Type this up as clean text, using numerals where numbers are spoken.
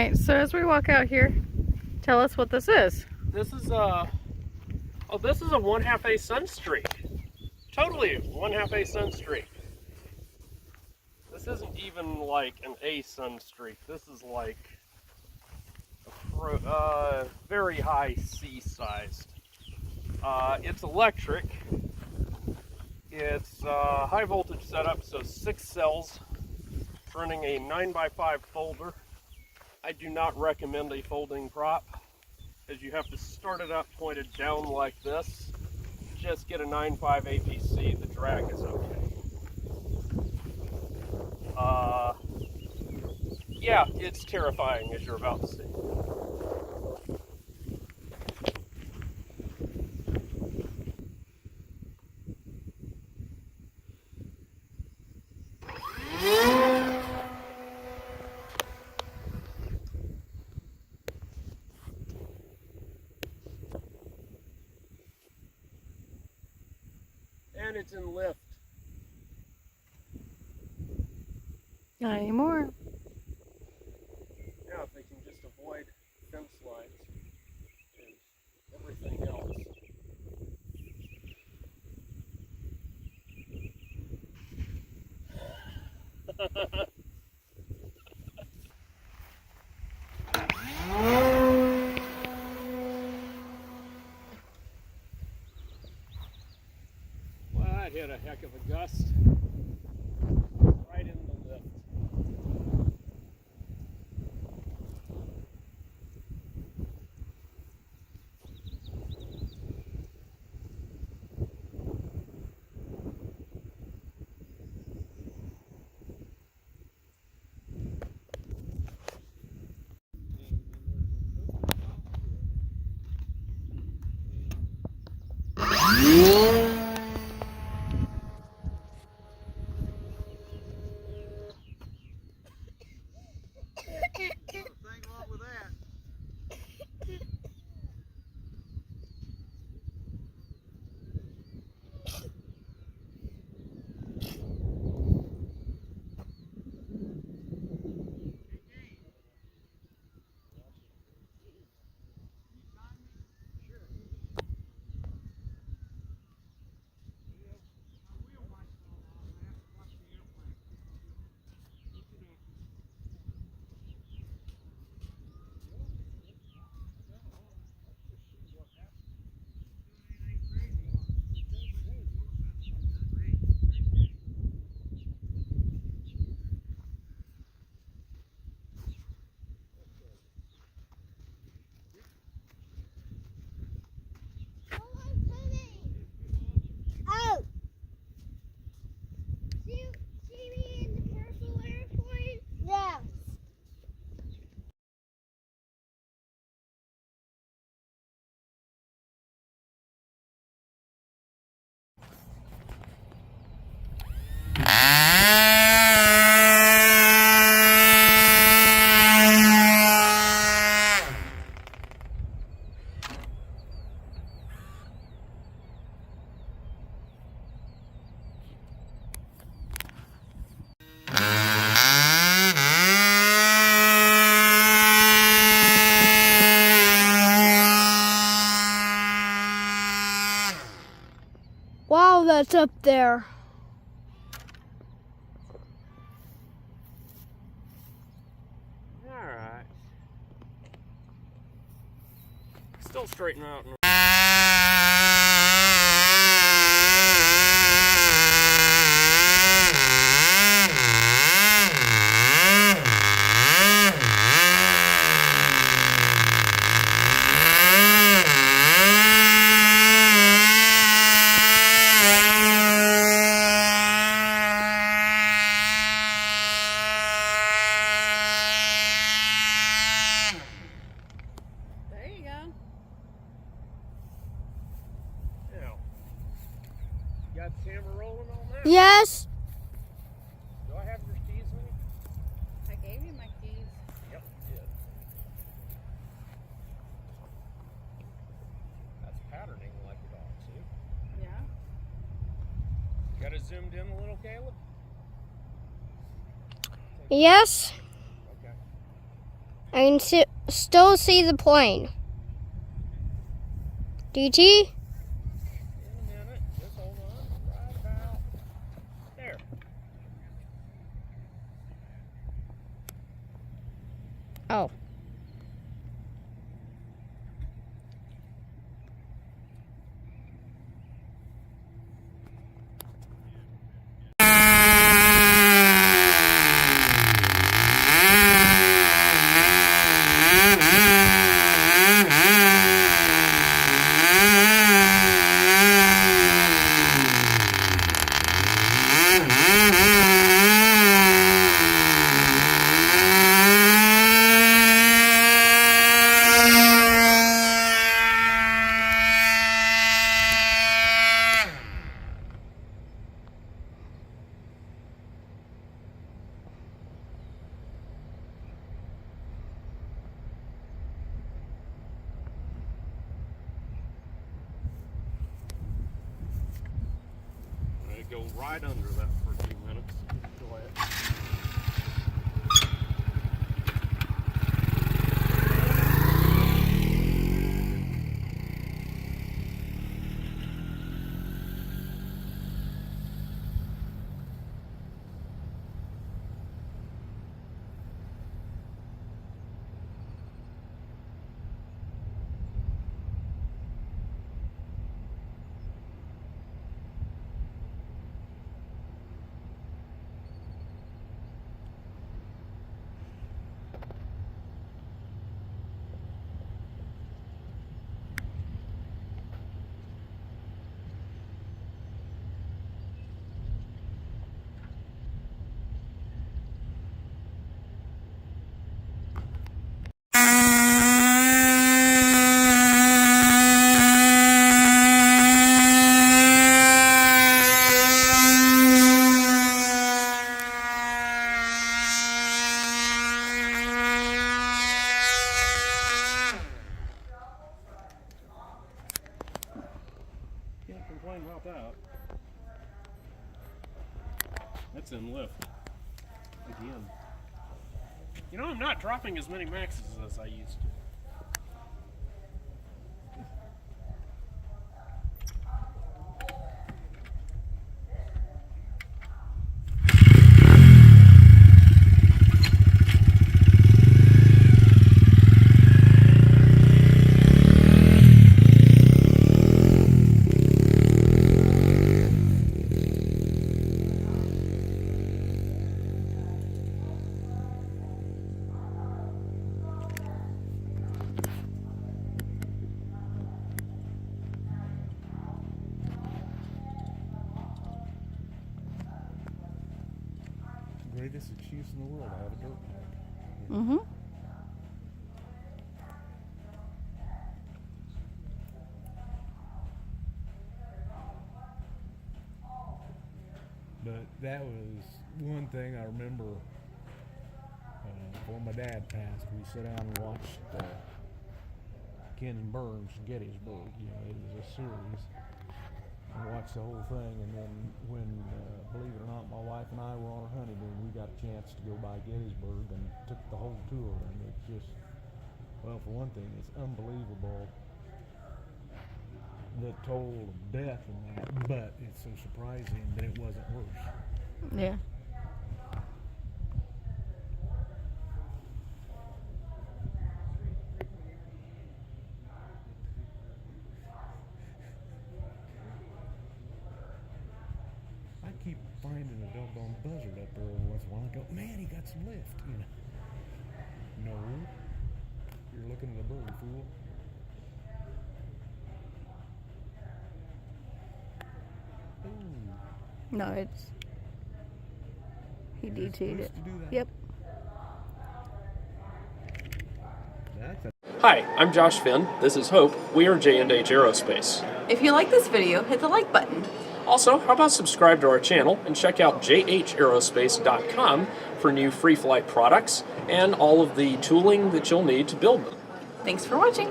Alright, so as we walk out here, tell us what this is. This is a 1/2 A Sunstreak. Totally 1/2 A Sunstreak. This isn't even like an A Sunstreak. This is like a very high C sized. It's electric. It's high voltage setup, so 6 cells. It's running a 9x5 folder. I do not recommend a folding prop, as you have to start it up pointed down like this. Just get a 9.5 APC, the drag is okay. Yeah, it's terrifying, as you're about to see. And it's in lift. Not anymore. Now, if they can just avoid fence lines and everything else. Well, that hit a heck of a gust. Right in the lift. Wow, that's up there. Alright. Still straightening out. There you go. Now, you got the camera rolling on that? Yes. Do I have your keys with me? I gave you my keys. Yep, you did. That's patterning like a dog, see? Yeah. Got it zoomed in a little, Caleb? Yes. Okay. I can still see the plane. DT? Just hold on. Right about there. Oh. Go right under that for a few minutes. Go ahead. Can't complain about that. That's in lift. Again. You know, I'm not dropping as many maxes as I used to. Greatest excuse in the world, I have a dirt bike. Mm-hmm. But that was one thing I remember before my dad passed. We sat down and watched Ken and Burns Gettysburg. You know, it was a series. I watched the whole thing, and then when, believe it or not, my wife and I were on our honeymoon, we got a chance to go by Gettysburg and took the whole tour. And it's just, well, for one thing, it's unbelievable the toll of death in that, but it's so surprising that it wasn't worse. Yeah. I keep finding a doggone buzzard up there every once in a while. I go, man, he got some lift, you know. No, you're looking at a bird, fool. Ooh. No, it's... He You're DT'd supposed it. to do that? Yep. That's a Hi, I'm Josh Finn. This is Hope. We are J&H Aerospace. If you like this video, hit the like button. Also, how about subscribe to our channel and check out jhaerospace.com for new free flight products and all of the tooling that you'll need to build them. Thanks for watching.